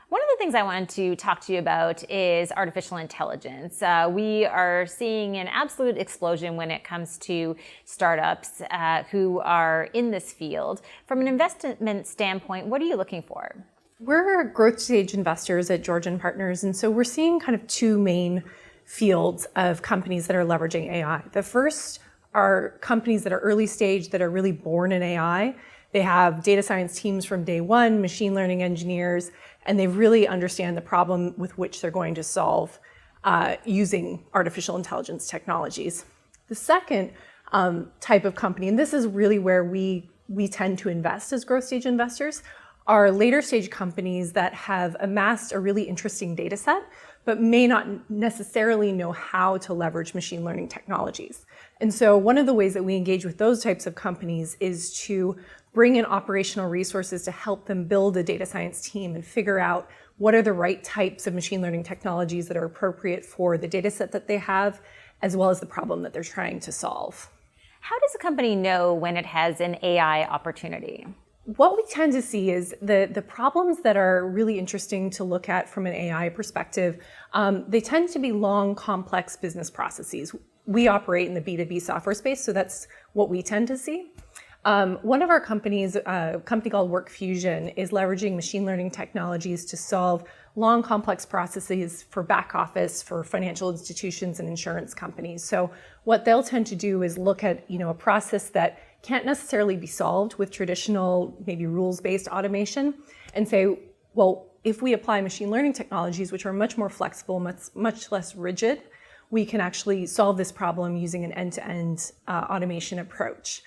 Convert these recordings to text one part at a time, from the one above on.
One of the things I wanted to talk to you about is artificial intelligence. We are seeing an absolute explosion when it comes to startups who are in this field. From an investment standpoint, what are you looking for? We're growth stage investors at Georgian Partners, and so we're seeing kind of two main fields of companies that are leveraging AI. The first are companies that are early stage that are really born in AI. They have data science teams from day one, machine learning engineers, and they really understand the problem with which they're going to solve using artificial intelligence technologies. The second type of company, and this is really where we tend to invest as growth stage investors, are later stage companies that have amassed a really interesting data set, but may not necessarily know how to leverage machine learning technologies. And so one of the ways that we engage with those types of companies is to bring in operational resources to help them build a data science team and figure out what are the right types of machine learning technologies that are appropriate for the data set that they have, as well as the problem that they're trying to solve. How does a company know when it has an AI opportunity? What we tend to see is the problems that are really interesting to look at from an AI perspective, they tend to be long, complex business processes. We operate in the B2B software space, so that's what we tend to see. One of our companies, a company called WorkFusion, is leveraging machine learning technologies to solve long, complex processes for back office, for financial institutions and insurance companies. So what they'll tend to do is look at, a process that can't necessarily be solved with traditional, maybe rules-based automation, and say, well, if we apply machine learning technologies, which are much more flexible, much less rigid, we can actually solve this problem using an end-to-end automation approach.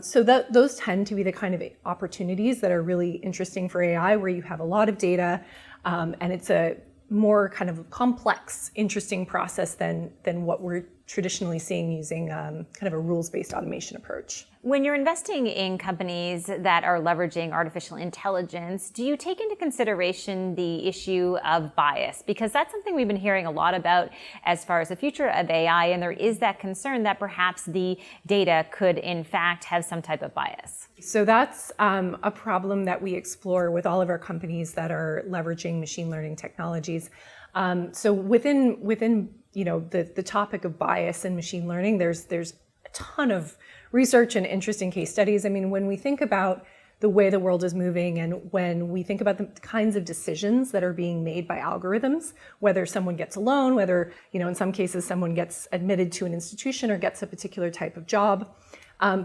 So those tend to be the kind of opportunities that are really interesting for AI, where you have a lot of data, and it's a more kind of complex, interesting process than what we're traditionally seeing using kind of a rules-based automation approach. When you're investing in companies that are leveraging artificial intelligence, do you take into consideration the issue of bias? Because that's something we've been hearing a lot about as far as the future of AI, and there is that concern that perhaps the data could in fact have some type of bias. So that's a problem that we explore with all of our companies that are leveraging machine learning technologies. So within the topic of bias in machine learning, there's a ton of research and interesting case studies. I mean, when we think about the way the world is moving and when we think about the kinds of decisions that are being made by algorithms, whether someone gets a loan, whether, in some cases someone gets admitted to an institution or gets a particular type of job,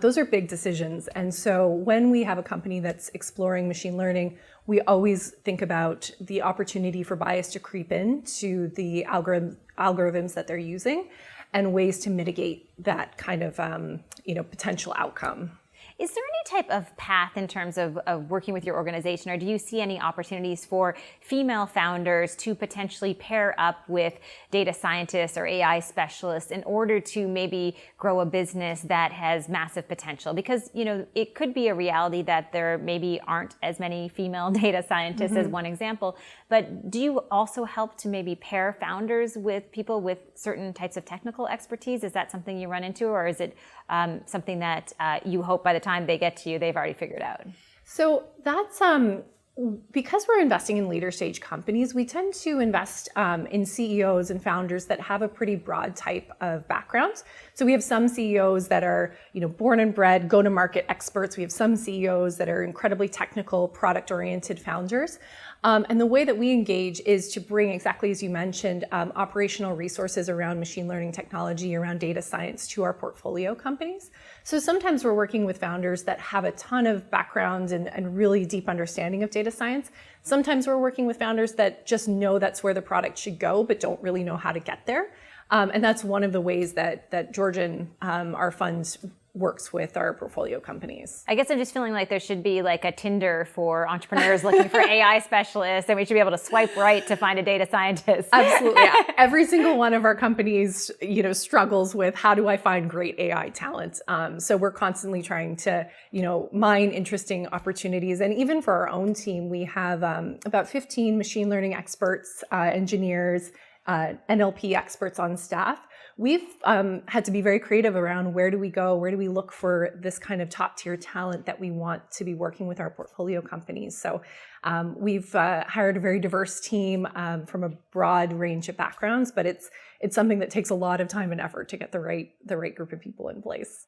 those are big decisions. And so when we have a company that's exploring machine learning, we always think about the opportunity for bias to creep into the algorithms that they're using and ways to mitigate that kind of potential outcome. Is there any type of path in terms of working with your organization, or do you see any opportunities for female founders to potentially pair up with data scientists or AI specialists in order to maybe grow a business that has massive potential? Because, it could be a reality that there maybe aren't as many female data scientists as one example, but do you also help to maybe pair founders with people with certain types of technical expertise? Is that something you run into, or is it something that you hope by the time they get to you, they've already figured out? So that's because we're investing in later stage companies, we tend to invest in CEOs and founders that have a pretty broad type of backgrounds. So we have some CEOs that are, born and bred, go-to-market experts. We have some CEOs that are incredibly technical, product-oriented founders. And the way that we engage is to bring, exactly as you mentioned, operational resources around machine learning technology, around data science to our portfolio companies. So sometimes we're working with founders that have a ton of background and really deep understanding of data science. Sometimes we're working with founders that just know that's where the product should go, but don't really know how to get there. And that's one of the ways that Georgian, our funds, works with our portfolio companies. I guess I'm just feeling like there should be like a Tinder for entrepreneurs looking for AI specialists, and we should be able to swipe right to find a data scientist. Absolutely. Yeah. Every single one of our companies, struggles with how do I find great AI talent. So we're constantly trying to, mine interesting opportunities. And even for our own team, we have about 15 machine learning experts, engineers, NLP experts on staff, we've had to be very creative around where do we go, where do we look for this kind of top tier talent that we want to be working with our portfolio companies. So we've hired a very diverse team from a broad range of backgrounds, but it's something that takes a lot of time and effort to get the right group of people in place.